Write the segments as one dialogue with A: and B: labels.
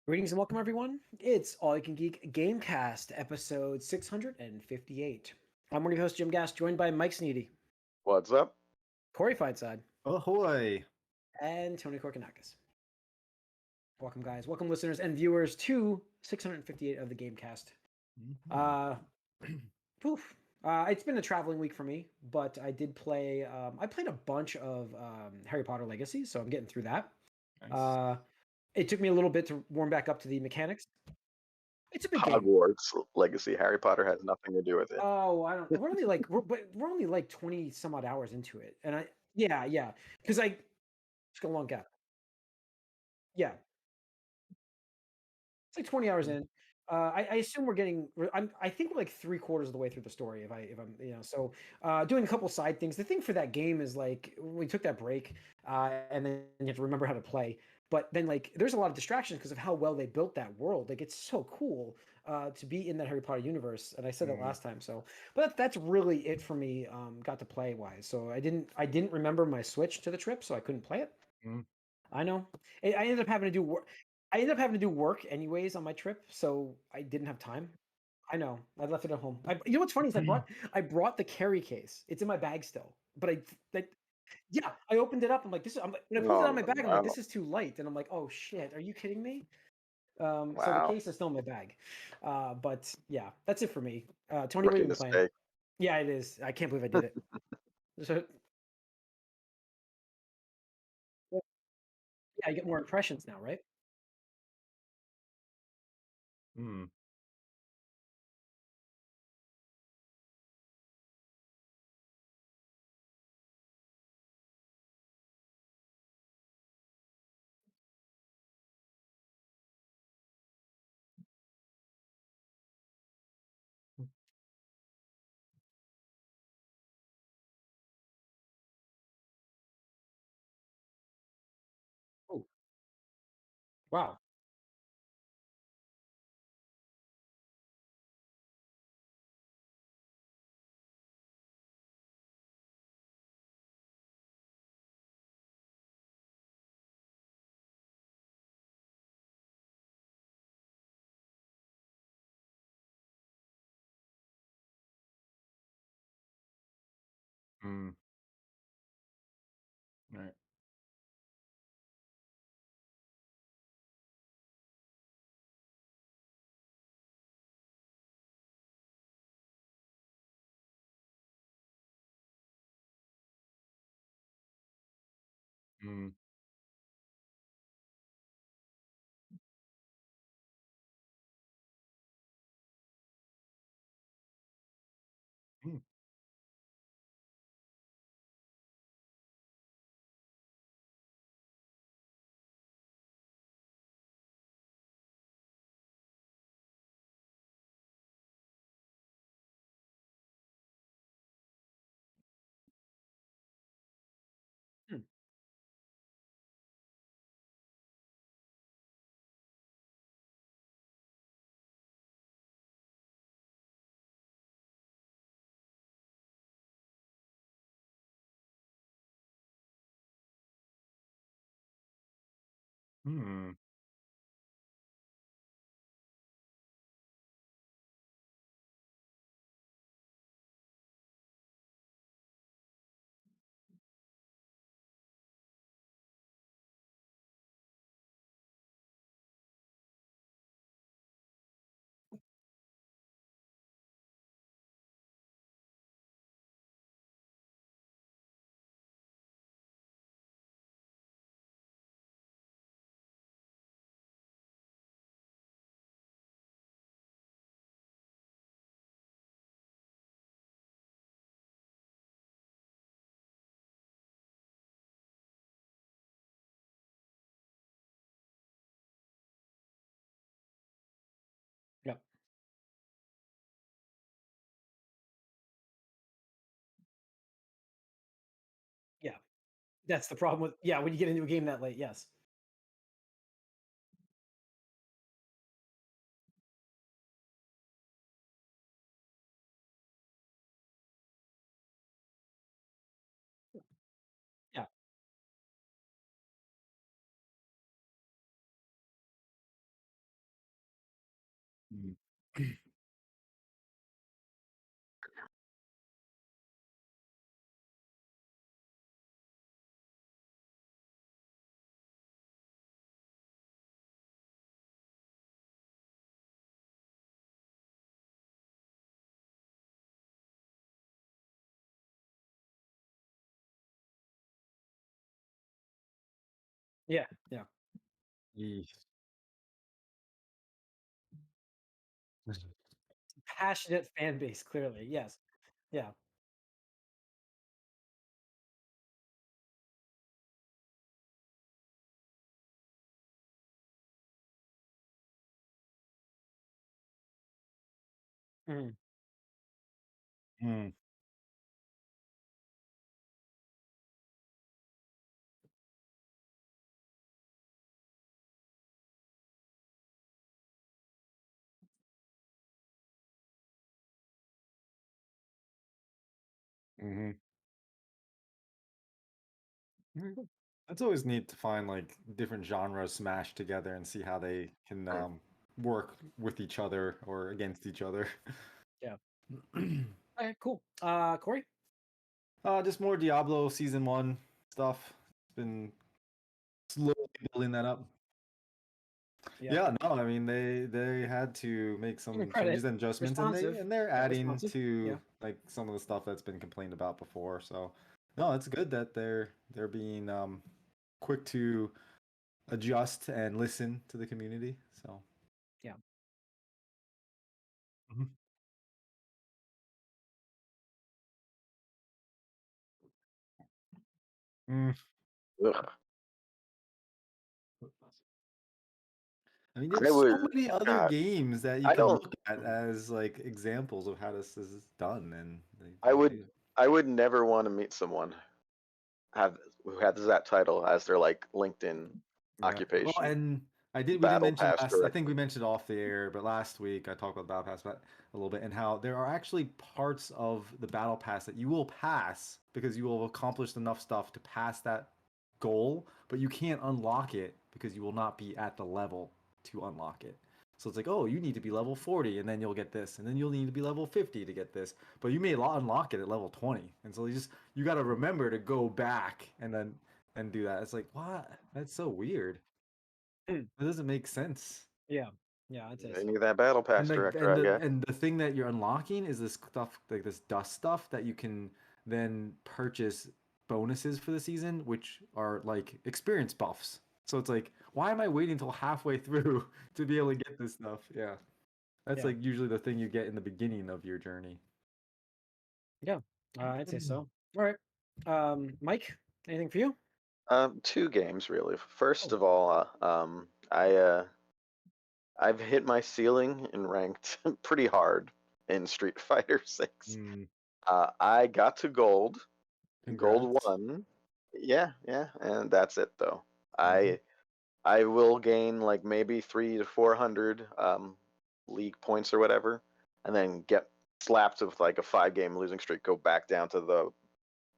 A: Greetings and welcome, everyone. It's All You Can Geek Gamecast, episode 658. I'm one of your hosts, Jim Gass, joined by Mike Sneedy,
B: What's up?
A: Corey Feidside,
C: Ahoy!
A: and Tony Korkanakis. Welcome, guys. Welcome, listeners and viewers, to 658 of the Gamecast. Poof. It's been a traveling week for me, but I did play. I played a bunch of Harry Potter Legacy, so I'm getting through that.
C: Nice.
A: It took me a little bit to warm back up to the mechanics. It's a big game.
B: Hogwarts Legacy. Harry Potter has nothing to do with it.
A: Oh, I don't. We're only like 20 some odd hours into it, and yeah, because it's a long gap. Yeah, it's like 20 hours in. I assume I think we're like 3/4 of the way through the story. If I'm so doing a couple side things. The thing for that game is like we took that break, and then you have to remember how to play. But then like there's a lot of distractions because of how well they built that world. Like it's so cool to be in that Harry Potter universe. And I said that last time. So, but that's really it for me. Got to play wise. So I didn't remember my Switch to the trip, so I couldn't play it. I know. I ended up having to do work. I ended up having to do work anyways on my trip, so I didn't have time. I know. I left it at home. You know what's funny is I brought the carry case. It's in my bag still, but yeah, I opened it up. I'm like, I'm like, when I pulled it out of my
B: Oh,
A: bag, I'm like,
B: wow.
A: this is too light, and I'm like, oh shit, are you kidding me? So the
B: Wow.
A: case is still in my bag. But yeah, that's it for me. Tony, what have
B: Rookie
A: you been playing?
B: mistake.
A: Yeah, it is. I can't believe I did it. So yeah, you get more impressions now, right?
C: Hmm.
A: Oh, wow.
C: Hmm. Right. Hmm. Hmm.
A: Hmm.
C: Hmm.
A: Yeah. Yeah. That's the problem with when you get into a game that late, yes. Yeah.
C: Mm.
A: Yeah, yeah.
C: Yeesh.
A: Passionate fan base, clearly. Yes. Yeah. Mhm.
C: Mm. Mhm. Mhm. It's always neat to find like different genres smashed together and see how they can work with each other or against each other.
A: Yeah. Okay, cool. Corey?
C: Just more Diablo season one stuff. It's been slowly building that up.
A: Yeah.
C: Yeah, no, I mean they had to make
A: Give him
C: some
A: credit.
C: changes and adjustments, and
A: Responsive.
C: they're
A: Yeah,
C: adding
A: responsive. Yeah.
C: to like some of the stuff that's been complained about before. So no, it's good that they're being quick to adjust and listen to the community. So
A: Yeah.
C: Mhm. Mm.
B: Ugh.
C: I mean,
B: I
C: there's so
B: would.
C: many other
B: God,
C: games that you
B: I
C: can
B: don't.
C: look at as like examples of how this is done, and
B: I
C: they
B: would.
C: do.
B: I would never want to meet someone have who has that title as their like LinkedIn
C: Yeah. Well,
B: occupation.
C: and we didn't
B: Battle
C: mention
B: Pass
C: last, I think we
B: director.
C: mentioned off the air, but last week I talked about the Battle Pass a little bit and how there are actually parts of the Battle Pass that you will pass because you will have accomplished enough stuff to pass that goal, but you can't unlock it because you will not be at the level to unlock it. So it's like, oh, you need to be level 40 and then you'll get this, and then you'll need to be level 50 to get this, but you may unlock it at level 20. And so you got to remember to go back and then and do that. It's like, what? That's so weird.
A: Mm.
C: It doesn't make sense.
A: Yeah. Yeah, I'd say
B: They
A: so.
B: need that Battle
C: And
B: Pass
C: like
B: director, I guess.
C: and the thing that you're unlocking is this stuff like this dust stuff that you can then purchase bonuses for the season, which are like experience buffs. So it's like, why am I waiting until halfway through to be able to get this stuff? Yeah. That's
A: Yeah.
C: like usually the thing you get in the beginning of your journey.
A: Yeah. I'd say so. All right. Mike, anything for you?
B: Two games really. First
A: Oh,
B: of all, I've hit my ceiling and ranked pretty hard in Street Fighter 6.
C: Mm,
B: I got to gold
C: congrats.
B: one. Yeah, yeah, and that's it though.
C: Hmm.
B: I will gain like maybe 300 to 400 league points or whatever, and then get slapped with like a 5 game losing streak, go back down to the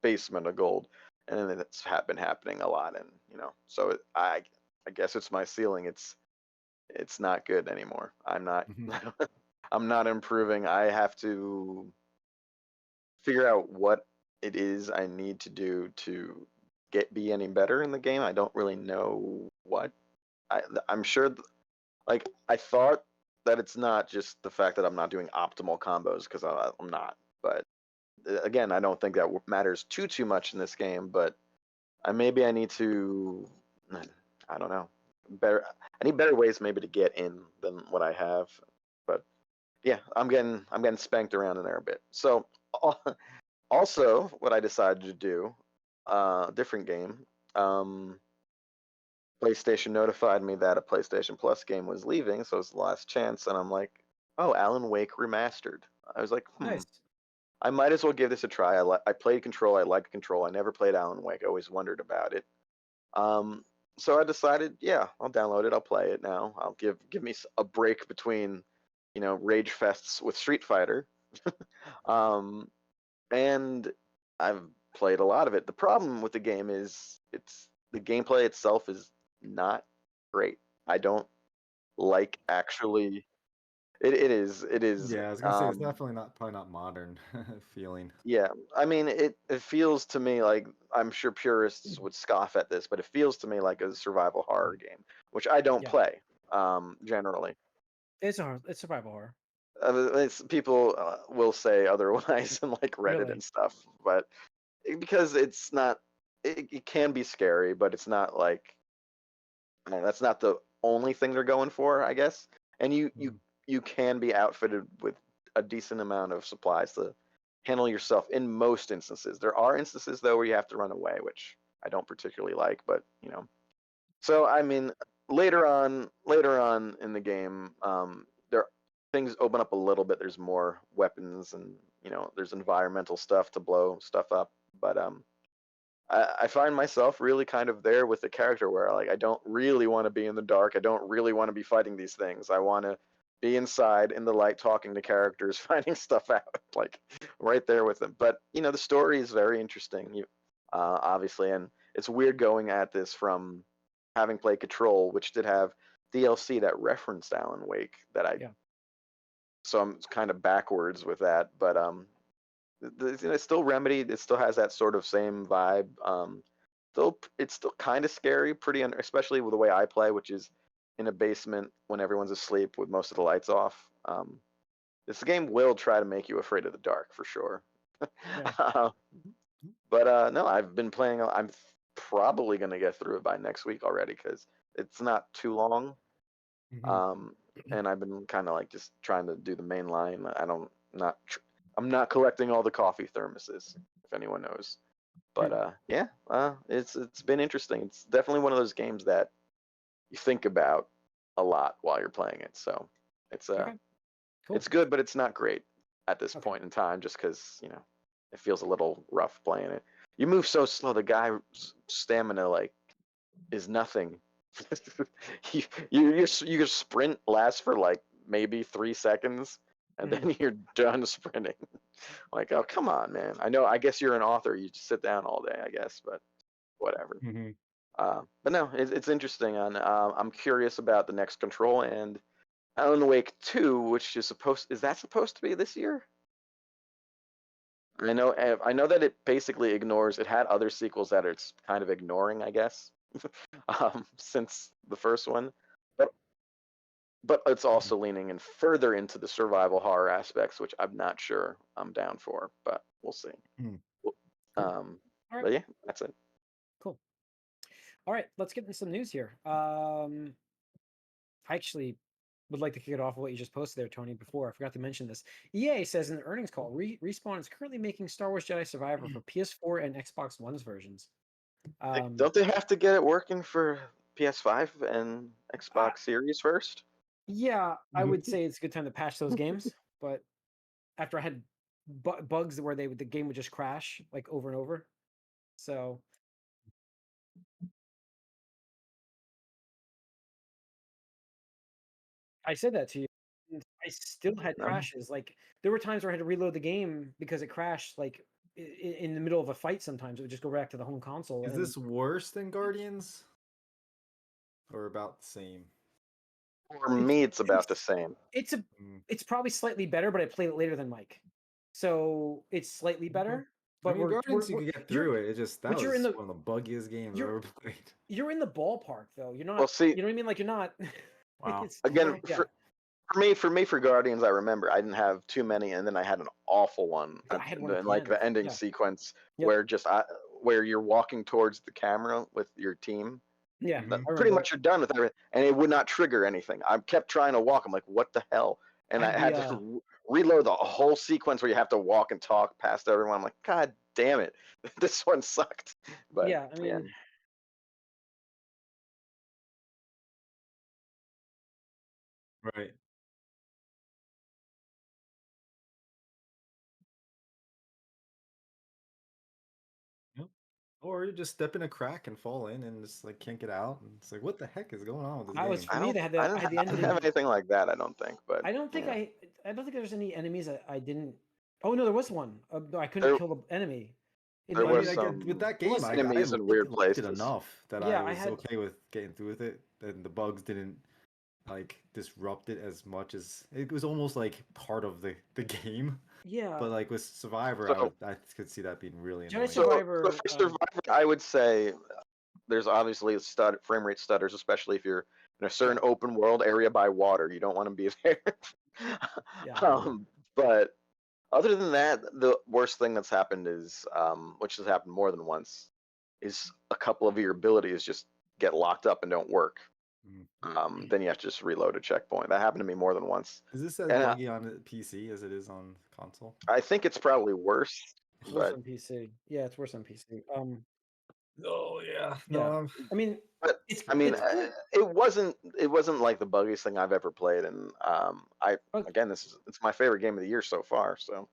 B: basement of gold, and then it's been happening a lot, and so I guess it's my ceiling. It's not good anymore. I'm not
C: Hmm.
B: I'm not improving. I have to figure out what it is I need to do to be any better in the game. I don't really know what. I'm sure like I thought that it's not just the fact that I'm not doing optimal combos because I'm not. But again, I don't think that matters too much in this game. But maybe I need to. I don't know. Better. I need better ways maybe to get in than what I have. But yeah, I'm getting spanked around in there a bit. So also, what I decided to do, different game. Um, PlayStation notified me that a PlayStation Plus game was leaving, so it's the last chance, and I'm like, oh, Alan Wake remastered. I was like,
A: nice.
B: I might as well give this a try. I played Control. I liked Control. I never played Alan Wake. I always wondered about it. Um, so I decided, yeah, I'll download it. I'll play it now. I'll give me a break between, rage fests with Street Fighter. um, and I've played a lot of it. The problem with the game is the gameplay itself is not great. I don't like actually. It is. It is.
C: Yeah, I was gonna say it's definitely probably not modern feeling.
B: Yeah, I mean, it feels to me like, I'm sure purists would scoff at this, but it feels to me like a survival horror game, which I don't
A: Yeah.
B: play generally.
A: It's survival horror.
B: People will say otherwise in like Reddit
A: Really?
B: and stuff, but because it's not, it can be scary, but it's not like, I mean, that's not the only thing they're going for, I guess. And you can be outfitted with a decent amount of supplies to handle yourself in most instances. There are instances though where you have to run away, which I don't particularly like, but you know. So I mean, later on in the game, there things open up a little bit. There's more weapons, and you know, there's environmental stuff to blow stuff up. But I find myself really kind of there with the character where like I don't really want to be in the dark. I don't really want to be fighting these things. I want to be inside in the light talking to characters, finding stuff out, like right there with them. But you know, the story is very interesting. Obviously, and it's weird going at this from having played Control, which did have DLC that referenced Alan Wake. So I'm kind of backwards with that, but it's still Remedy. It still has that sort of same vibe. It's still kind of scary, especially with the way I play, which is in a basement when everyone's asleep with most of the lights off. This game will try to make you afraid of the dark for sure.
A: Yeah.
B: But no, I've been playing. I'm probably gonna get through it by next week already because it's not too long. And I've been kind of like just trying to do the main line. I'm not collecting all the coffee thermoses, if anyone knows. But yeah, it's been interesting. It's definitely one of those games that you think about a lot while you're playing it. So it's
A: Okay. Cool.
B: it's good, but it's not great at this
A: Okay.
B: point in time, just because you know it feels a little rough playing it. You move so slow. The guy's stamina like is nothing. Your sprint lasts for like maybe 3 seconds, and then you're done sprinting. Like, oh, come on, man. I know. I guess you're an author. You just sit down all day, I guess, but whatever. But no, it's interesting. And I'm curious about the next Control and Alan Wake 2, which is that supposed to be this year? I know that it basically ignores. It had other sequels that it's kind of ignoring, I guess, since the first one, but it's also leaning in further into the survival horror aspects, which I'm not sure I'm down for, but we'll see.
A: Cool. All right.
B: But yeah, that's it.
A: Cool. All right, let's get into some news here. I actually would like to kick it off with what you just posted there, Tony. Before I forgot to mention this, EA says in the earnings call, Respawn is currently making Star Wars Jedi Survivor for PS4 and Xbox One's versions.
B: Don't they have to get it working for PS5 and Xbox Series first?
A: Yeah, I would say it's a good time to patch those games, but after I had bugs where the game would just crash like over and over, so I said that to you. And I still had
B: No.
A: crashes. Like there were times where I had to reload the game because it crashed. Like in the middle of a fight, sometimes it would just go back to the home console.
C: Is this worse than Guardians, or about the same?
B: For me, it's about the same.
A: It's probably slightly better, but I played it later than Mike, so it's slightly better. But
C: I mean, Guardians, you could get through it. It just that was one of the buggiest games I've ever played.
A: You're in the ballpark, though. You're not.
B: Well, see,
A: you know what I mean? Like you're not.
C: Wow.
B: Again, for me, for Guardians, I remember I didn't have too many, and then I had an awful one.
A: I had one
B: in like the ending sequence where where you're walking towards the camera with your team.
A: Yeah,
B: pretty much you're done with everything, and it would not trigger anything. I kept trying to walk. I'm like, what the hell? And I had to reload the whole sequence where you have to walk and talk past everyone. I'm like, God damn it, this one sucked. But
A: yeah, I mean,
C: right. Or you just step in a crack and fall in and just like can't get out. And it's like, what the heck is going on with this game?
A: For me,
B: I didn't have anything like that. I don't think. But
A: I don't think there's any enemies that I didn't. Oh no, there was one. I couldn't kill the enemy.
B: There was some
C: with that game.
B: Enemies in weird places
C: enough that I was okay with getting through with it, and the bugs didn't like disrupt it as much as it was almost like part of the game.
A: Yeah.
C: But like with Survivor,
B: So-
C: I could see that being really
A: Jedi
C: annoying.
A: Survivor,
B: So for Survivor, I would say there's obviously frame rate stutters, especially if you're in a certain open world area by water. You don't want to be there.
A: Yeah.
B: But other than that, the worst thing that's happened is, which has happened more than once, is a couple of your abilities just get locked up and don't work. Then you have to just reload a checkpoint. That happened to me more than once.
C: Is this as
B: And
C: buggy on PC as it is on console?
B: I think it's probably worse.
A: it's worse
B: But
A: on PC. Yeah, it's worse on PC.
C: Oh yeah.
A: Yeah. I mean,
B: But
A: it's
B: I mean,
A: it's good.
B: it wasn't like the buggiest thing I've ever played, and
A: But-
B: again, it's my favorite game of the year so far. So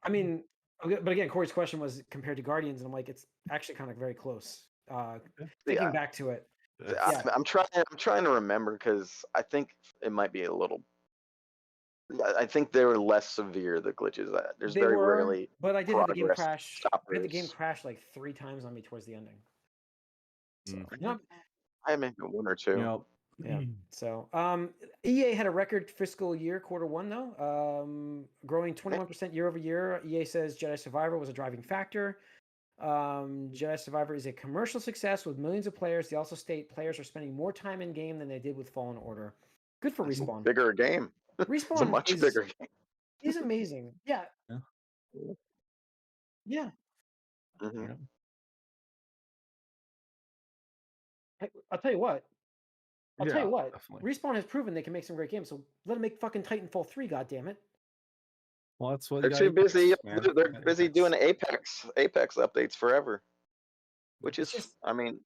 A: I mean, but again, Corey's question was compared to Guardians, and I'm like, it's actually kind of very close. Thinking
B: yeah,
A: back to it,
C: It's-
A: Yeah.
B: I'm trying to remember because I think it might be a little. I think they were less severe, the glitches. There's
A: they
B: very
A: were,
B: rarely
A: but I did have the game
B: progress
A: crash. I had the game
B: stoppers.
A: crash like 3 times on me towards the ending. So,
C: Mm.
A: you know,
B: I maybe one or two.
C: Yep.
A: yeah. So, EA had a record fiscal year Q1 though, growing 21% year over year. EA says Jedi Survivor was a driving factor. Jedi Survivor is a commercial success with millions of players. They also state players are spending more time in game than they did with Fallen Order. Good for
B: It's a
A: Respawn.
B: bigger game. It's a
A: Respawn
B: much
A: is
B: bigger game.
A: is amazing. Yeah.
C: Yeah.
A: Yeah.
B: Mhm.
C: Yeah.
A: I'll tell you what. I'll tell you
C: Yeah,
A: what.
C: definitely.
A: Respawn has proven they can make some great games. So let them make fucking Titanfall 3. God damn it.
C: Well, that's what
B: They're
C: you
B: too
C: got
B: busy.
C: Apex, man.
B: They're
C: You got
B: busy
C: Apex.
B: doing Apex updates forever, which
A: It's
B: is,
A: just
B: I mean,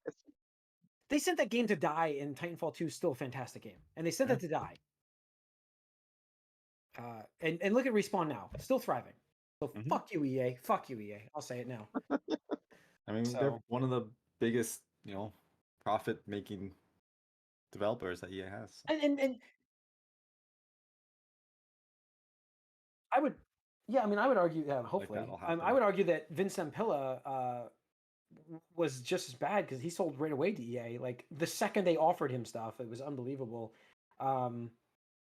A: they sent that game to die, and Titanfall 2 is still a fantastic game. And they sent
C: Yeah.
A: that to die. And look at Respawn now, still thriving. So
C: Mhm.
A: fuck you, EA. Fuck you, EA. I'll say it now.
C: I mean, they're
A: So
C: one of the biggest, profit-making developers that EA has.
A: and I would, yeah, I mean, I would argue, yeah, hopefully,
C: that'll
A: I
C: happen.
A: would argue that Vince Zampella was just as bad because he sold right away to EA. Like the second they offered him stuff, it was unbelievable.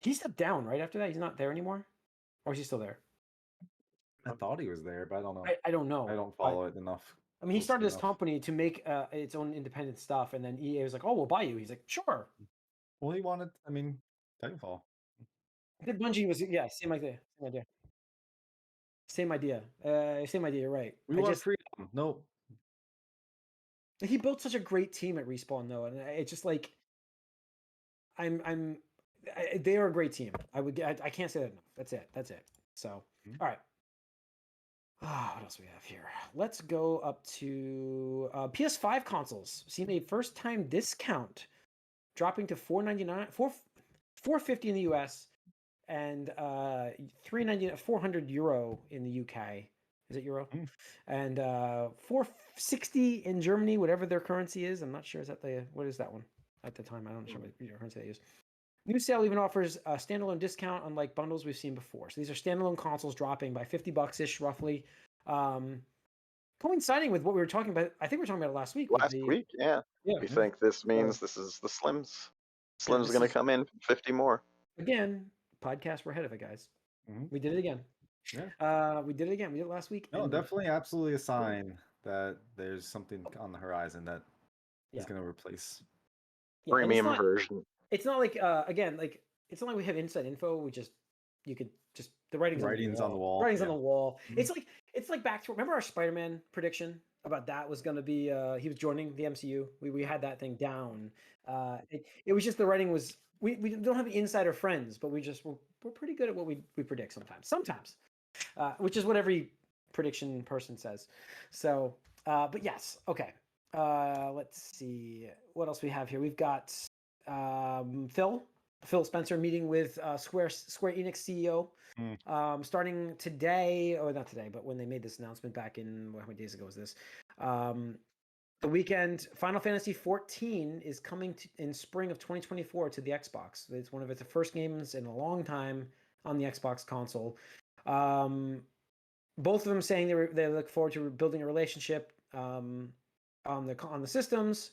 A: He stepped down right after that. He's not there anymore, or is he still there?
C: I thought he was there, but I don't know.
A: I don't know.
C: I don't follow it enough.
A: I mean, he
C: closely
A: started this
C: enough.
A: company to make its own independent stuff, and then EA was like, "Oh, we'll buy you." He's like, "Sure."
C: Well, he wanted, Titanfall.
A: Did Bungie was same idea, same idea, same idea, same idea. You're right.
C: We want freedom. Nope.
A: He built such a great team at Respawn though, and it's just like they are a great team. I can't say that enough. That's it. So all right. What else we have here? Let's go up to PS5 consoles. Seen a first time discount, dropping to $499, $450 in the US, and €399, €400 in the UK. Is it euro? And $460 in Germany, whatever their currency is. I'm not sure. Is that what is that one at the time? I don't know what currency they use. New Sale even offers a standalone discount, unlike bundles we've seen before. So these are standalone consoles dropping by $50 ish, roughly. Coinciding with what we were talking about, I think we were talking about it last week.
B: Yeah. You think this means this is the Slims? Slim's going to come in 50 more.
A: Again, podcast, we're ahead of it, guys. We did it again.
C: Yeah.
A: We did it again. We did it last week.
C: No, definitely, absolutely a sign that there's something on the horizon that is going to replace.
B: Premium version.
A: It's not like again, like it's not like we have inside info. You could just the writing's on the wall. Writing's on the wall. It's like back to remember our Spider-Man prediction about that was going to be he was joining the MCU. We had that thing down. It was just the writing was we don't have insider friends, but we're pretty good at what we predict sometimes, which is what every prediction person says. So, but yes, okay. Let's see what else we have here. We've got Phil Spencer meeting with Square Enix CEO starting today, or not today, but when they made this announcement back in how many days ago was this? The weekend. Final Fantasy XIV is coming in spring of 2024 to the Xbox. It's one of its first games in a long time on the Xbox console. Both of them saying they look forward to building a relationship on the systems.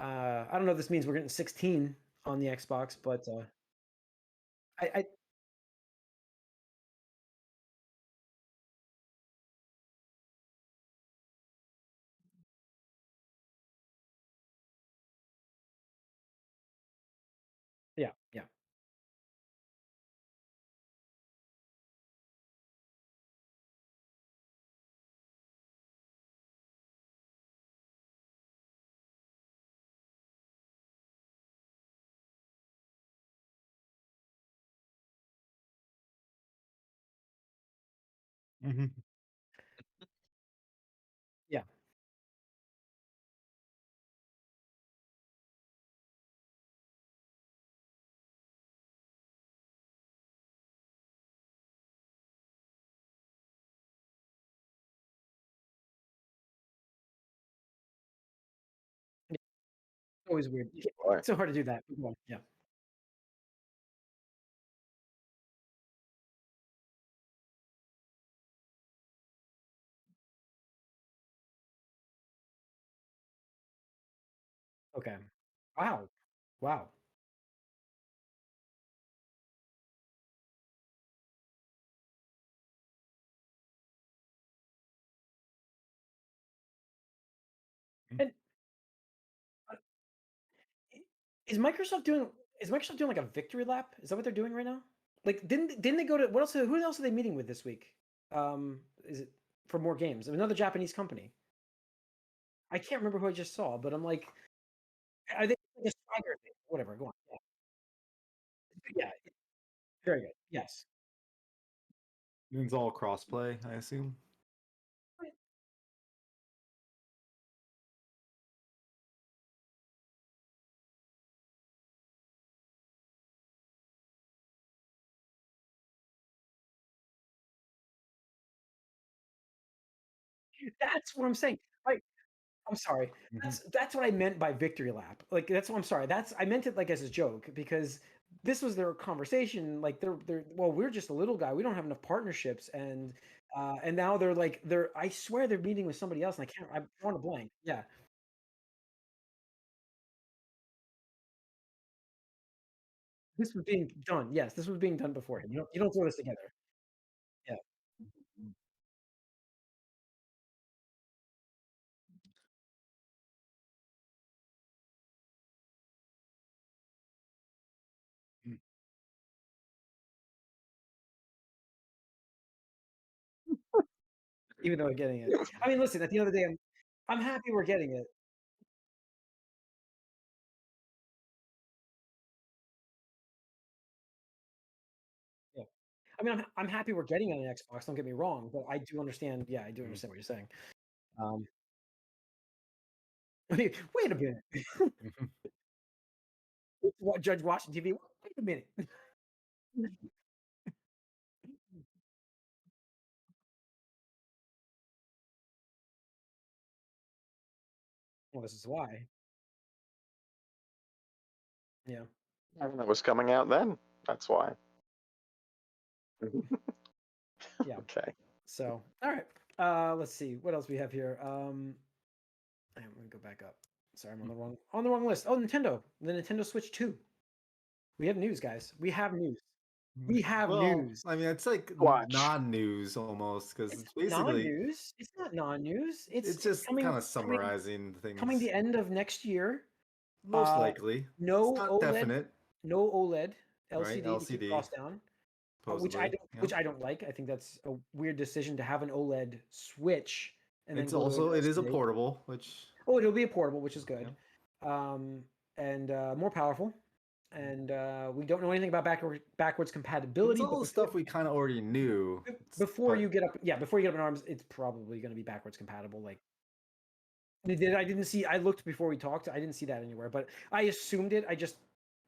A: I don't know if this means we're getting 16 on the Xbox, but I yeah, yeah.
C: Mhm.
A: Yeah. Yeah, it's always weird.
B: Boy.
A: It's so hard to do that. Go on, yeah. Okay. Wow. Wow.
C: Mm.
A: And, uh, I is Microsoft doing, like, a victory lap? Is that what they're doing right now? Like, didn't they go to what else who else are they meeting with this week? Is it for more games? Another Japanese company. I can't remember who I just saw, but I'm like, are they like a swagger thing? Whatever, go on. Yeah. Yeah, very good. Yes.
C: It's all crossplay, I assume.
A: That's what I'm saying. Like, I'm sorry.
C: Mhm.
A: That's what I meant by victory lap. Like, that's what I'm sorry. That's I meant it, like, as a joke because this was their conversation, like, they're "Well, we're just a little guy. We don't have enough partnerships," and now they're I swear they're meeting with somebody else, and I'm drawing a blank. Yeah. This was being done. Yes, this was being done beforehand. You don't throw this together. Yeah.
C: Mm.
A: Even though we're getting it. I mean, listen, at the end of the day, I'm happy we're getting it. Yeah. I mean, I'm happy we're getting it on Xbox, don't get me wrong, but I do understand yeah, I do
C: Mm.
A: understand what you're saying. Um, I mean, wait a minute.
C: Mhm.
A: What Judge watching TV? Wait a minute. Well, this is why. Yeah,
B: That was coming out then. That's why.
A: yeah.
B: Okay.
A: So, all right. Let's see what else we have here. I'm gonna go back up. Sorry, I'm on the wrong list. Oh, Nintendo, the Nintendo Switch 2. We have news, guys. We have news.
C: Mm.
A: We have
C: Well,
A: news.
C: I mean, it's like
B: Watch.
C: non-news almost because
A: It's
C: it's
A: not
C: basically
A: non-news. It's not non-news.
C: it's
A: It's
C: just
A: coming
C: kind of
A: coming
C: summarizing
A: coming
C: things.
A: the end of next year.
C: Most
A: Uh,
C: likely, it's
A: no
C: not
A: OLED,
C: definite,
A: no OLED
C: right?
A: LCD to keep
C: LCD
A: costs down.
C: supposedly. Yeah.
A: Which I don't like. I think that's a weird decision to have an OLED switch and then
C: It's
A: go to an
C: also it is a
A: LCD.
C: portable, which
A: Oh, it'll be a portable, which is
C: yeah.
A: good, and more powerful. And we don't know anything about backwards
C: It's
A: compatibility, but
C: all the stuff we kind of already knew. But
A: before you get up in arms, it's probably going to be backwards compatible. Like I didn't see. I looked before we talked. I didn't see that anywhere, but I assumed it. I just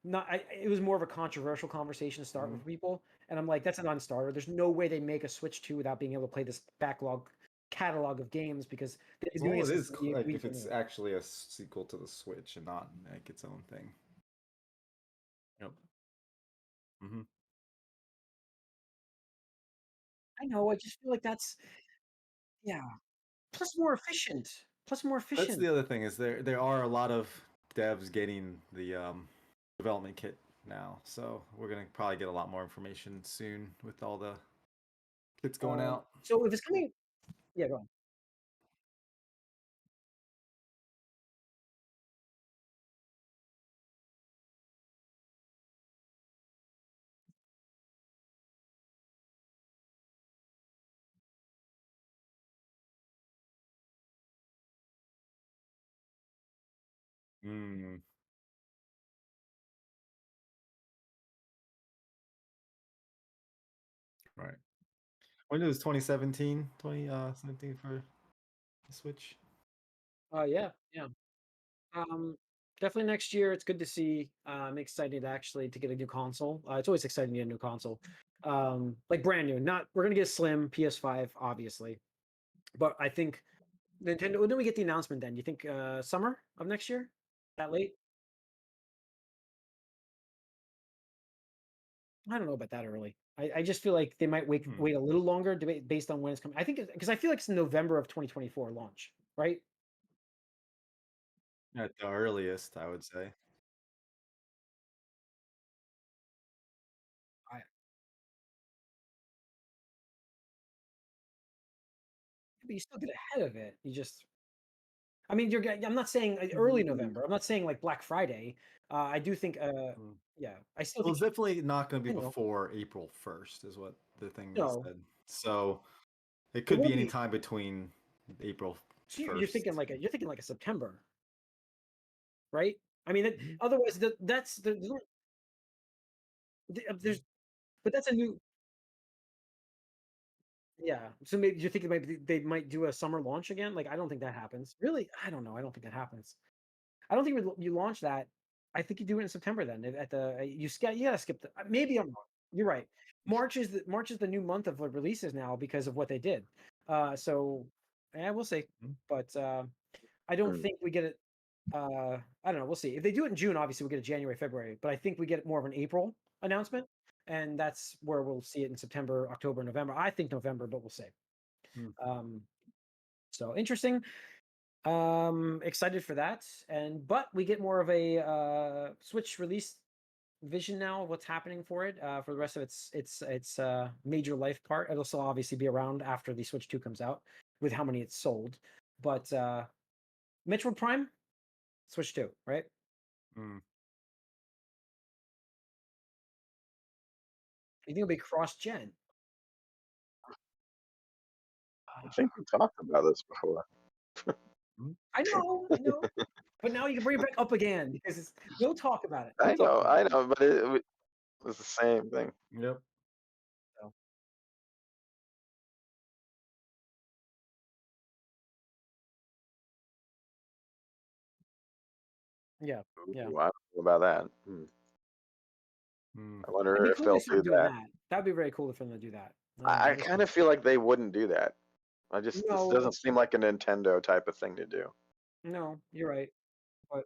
A: not. It was more of a controversial conversation to start
C: mm,
A: with people, and I'm like, that's a non-starter. There's no way they make a Switch 2 without being able to play this backlog catalog of games because they've been doing
C: well,
A: it
C: it
A: since
C: is
A: the Wii
C: like
A: Wii
C: if
A: came
C: it's
A: out.
C: actually a sequel to the Switch and not like its own thing. Yep. Hmm.
A: I know. I just feel like that's yeah. Plus more efficient. Plus more
C: That's
A: efficient.
C: the other thing is there are a lot of devs getting the development kit now. So we're gonna probably get a lot more information soon with all the kits going out.
A: So if it's coming, yeah, go on.
C: Mm, right. When it was 2017, 2017 for the Switch.
A: Yeah, yeah. Um, Definitely next year. It's good to see. I'm excited actually to get a new console. It's always exciting to get a new console. Like brand new. Not we're gonna get a slim PS5, obviously, but I think Nintendo. When do we get the announcement? Then you think summer of next year? That late? I don't know about that early. I just feel like they might
C: Hmm.
A: wait a little longer based on when it's coming. I think because I feel like it's November of 2024 launch, right?
C: At the earliest, I would say.
A: I, but you still get ahead of it. You just I mean, I'm not saying early
B: Mm.
A: November. I'm not saying like Black Friday. I do think,
C: Mm.
A: yeah, I still
C: Well,
A: think,
C: it's definitely not going to be
A: you know,
C: before April 1st, is what the thing they
A: no,
C: said. So it
A: it
C: could be
A: won't
C: any
A: be.
C: time between April
A: So
C: first.
A: you're thinking like a September, right? I mean,
C: Mhm.
A: otherwise there's, but that's a new, yeah. So maybe you're thinking maybe they might do a summer launch again. Like I don't think that happens. Really, I don't know. I don't think that happens. I don't think you launch that. I think you do it in September then. At the you gotta skip the. Maybe I'm wrong. You're right. March is the new month of releases now because of what they did. So yeah, we'll see.
C: Mhm.
A: But I don't think we get it. I don't know. We'll see. If they do it in June, obviously we'll get it January, February. But I think we get more of an April announcement, and that's where we'll see it in September, October, November. I think November, but we'll see.
C: Mm.
A: Um, so interesting. Excited for that. And but we get more of a Switch release vision now of what's happening for it. For the rest of its major life part. It'll still obviously be around after the Switch 2 comes out with how many it's sold. But Metroid Prime, Switch 2, right?
C: Mm.
A: You think it'll be cross-gen?
B: I think we talked about this before.
C: Mm.
A: I know. But now you can bring it back up again because we'll talk about it. We'll talk about
B: I
A: it.
B: know, but it was the same thing.
C: Yep.
A: So, yeah, yeah.
B: Ooh, I don't know about that.
C: Mm.
B: I
A: It'd
B: wonder
A: be
B: if
A: cool
B: they'll
A: to see them
B: do
A: doing
B: that.
A: that. That'd be very cool for them to do that.
B: I
A: We'll
B: kind
A: see.
B: of feel like they wouldn't do that. This
A: No,
B: doesn't seem like a Nintendo type of thing to do.
A: no, you're right. But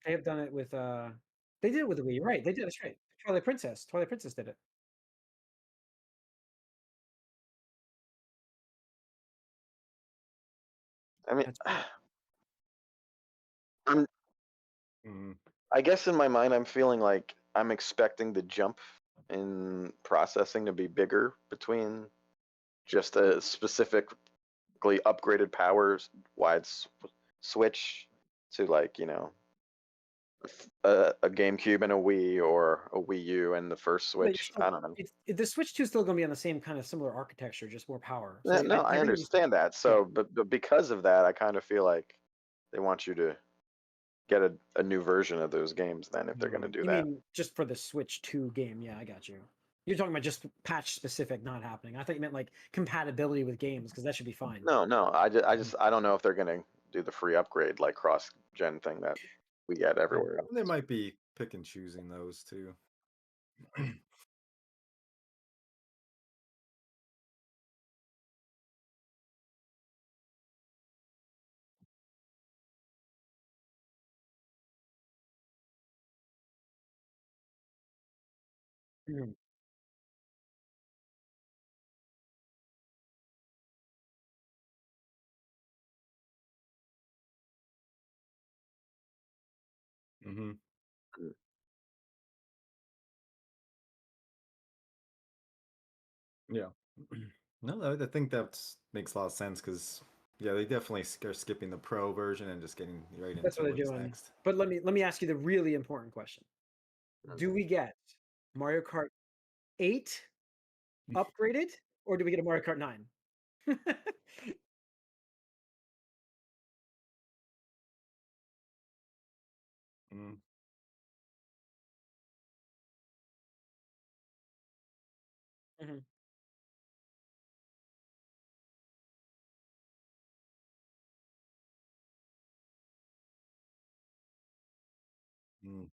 A: they have done it with they did it with the Wii. You're right. They did. That's right. Twilight Princess. Twilight Princess did it.
B: I mean,
A: That's right.
B: I'm,
C: Mm.
B: I guess in my mind, I'm feeling like I'm expecting the jump in processing to be bigger between just a specifically upgraded powers wide switch to like a GameCube and a Wii or a Wii U and the first
A: But you're
B: Switch.
A: still
B: I don't know.
A: the Switch 2 is still gonna be on the same kind of similar architecture, just more power. So
B: Yeah, no, I
A: they're gonna use
B: understand that.
A: yeah.
B: So, but because of that, I kind of feel like they want you to get a new version of those games then if they're going to
C: Mm.
B: do
A: You
B: that.
A: mean just for the Switch 2 game? Yeah, I got you. You're talking about just patch specific not happening. I thought you meant like compatibility with games because that should be fine.
B: No, no,
A: Mhm.
B: I don't know if they're going to do the free upgrade like cross-gen thing that we get
A: Yeah.
B: everywhere else.
C: They might be pick and choosing those too.
A: Mhm.
C: Hmm.
B: Mm.
C: Yeah. No, I think that makes a lot of sense because yeah, they definitely are skipping the pro version and just getting right
A: That's
C: into
A: what they're
C: what's
A: doing.
C: next.
A: But let me ask you the really important question.
B: Mm.
A: Do we get Mario Kart 8 upgraded, or do we get a Mario Kart 9?
C: Mm,
A: Mhm,
C: mm,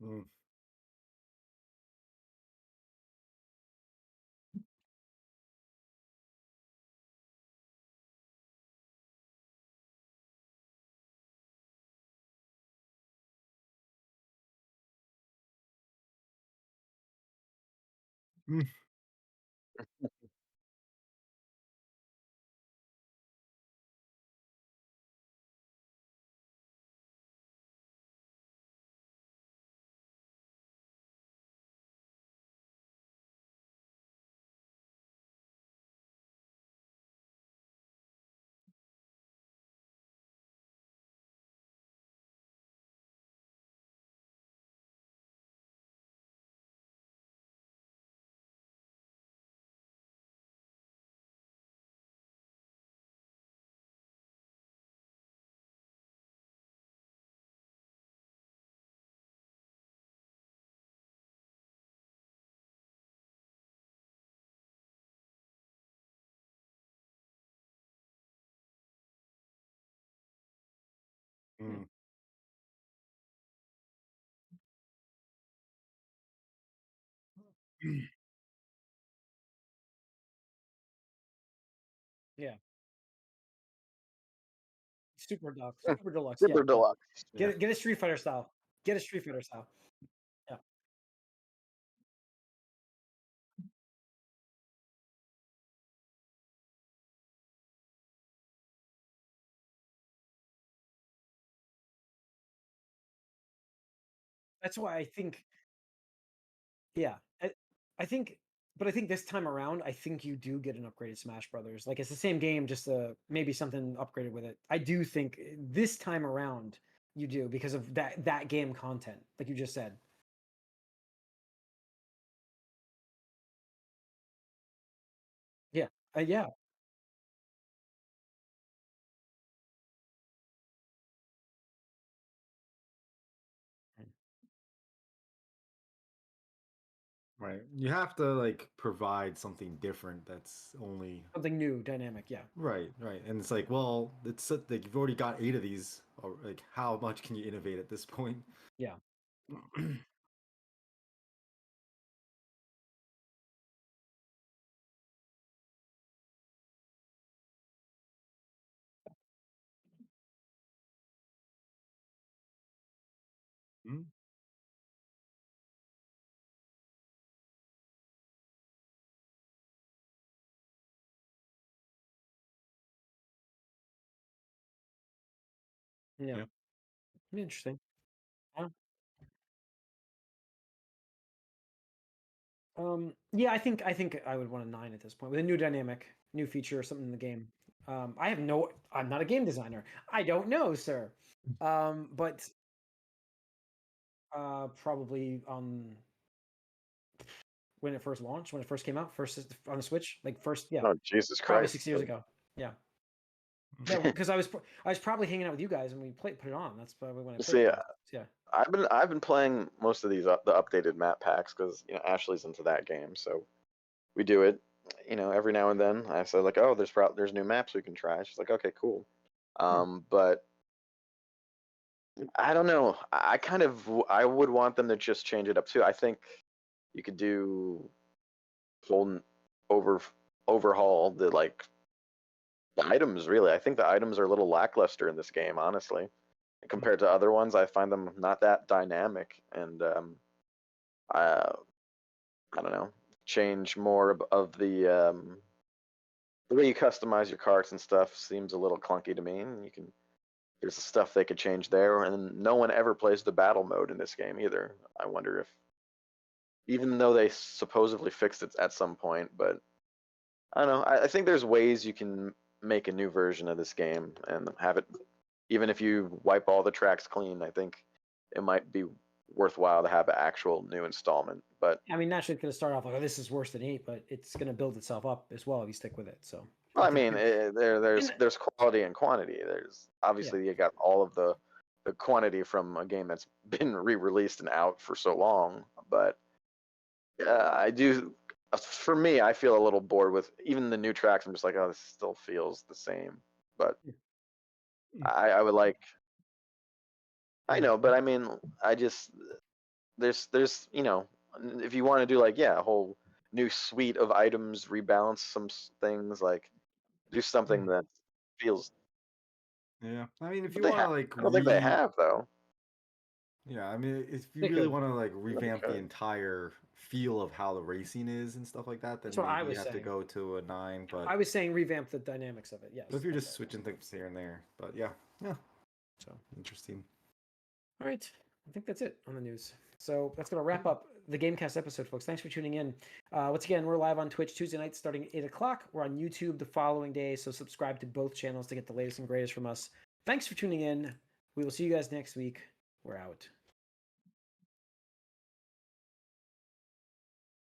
C: mm, mm,
A: hmm,
C: mm.
A: yeah. Super deluxe, yeah,
B: Super
A: yeah.
B: deluxe.
C: Yeah.
A: Get a Street Fighter style. Get a Street Fighter style. Yeah. That's why I think yeah, I think but I think this time around, I think you do get an upgraded Smash Brothers. Like, it's the same game, just, maybe something upgraded with it. I do think this time around, you do because of that game content, like you just said. Yeah. Yeah. Mm.
C: Right. You have to like provide something different that's only
A: Something new, dynamic, yeah.
C: right, right. And it's like, well, like you've already got 8 of these. Or like, how much can you innovate at this point?
A: Yeah.
C: Mm,
A: Yeah.
C: yeah.
A: Interesting. Yeah. Yeah, I think I would want a 9 at this point with a new dynamic, new feature or something in the game. I'm not a game designer. I don't know, sir. But probably on when it first launched, when it first came out, first on the Switch, like first, yeah,
B: Oh Jesus
A: probably
B: Christ!
A: 6 years ago. Yeah. Yeah, because I was probably hanging out with you guys and we put it on. That's probably when I played
B: See,
A: it last. Yeah.
B: I've been playing most of these the updated map packs because Ashley's into that game, so we do it. every now and then I said like, oh, there's new maps we can try. She's like, okay, cool. But I don't know. I would want them to just change it up too. I think you could do whole overhaul the items. Really, I think the items are a little lackluster in this game, honestly, compared to other ones. I find them not that dynamic, and I don't know, change more of the way you customize your carts and stuff seems a little clunky to me. And there's stuff they could change there, and no one ever plays the battle mode in this game either. I wonder if, even though they supposedly fixed it at some point, but I don't know. I think there's ways you can make a new version of this game and have it, even if you wipe all the tracks clean. I think it might be worthwhile to have an actual new installment. But
A: I mean, naturally, it's going to start off like, oh, this is worse than 8, but it's going to build itself up as well if you stick with it. So,
B: well, I
A: think
B: mean, there's quality and quantity. There's obviously you got all of the quantity from a game that's been re-released and out for so long, but I do. For me, I feel a little bored with even the new tracks. I'm just like, oh, this still feels the same. But I would like. I know, but I mean, I just there's if you want to do like a whole new suite of items, rebalance some things, like do something that feels.
C: Yeah, I mean, if
B: But
C: you
B: they
C: want to
B: have.
C: like
B: I don't think they have though.
C: yeah, I mean, if you
A: They
C: really
A: could.
C: want to like
B: They
C: revamp the
B: could.
C: entire feel of how the racing is and stuff like that,
A: That's
C: then
A: what I
C: maybe you
A: was
C: have to
A: saying.
C: go to a 9. But
A: I was saying revamp the dynamics of it. Yes.
C: if you're just
A: Okay.
C: switching things here and there, but yeah,
A: So,
C: interesting.
A: all right. I think that's it on the news. So that's going to wrap up the Gamecast episode, folks. Thanks for tuning in. Once again, we're live on Twitch Tuesday nights starting at 8 o'clock. We're on YouTube the following day, so subscribe to both channels to get the latest and greatest from us. Thanks for tuning in. We will see you guys next week. We're out.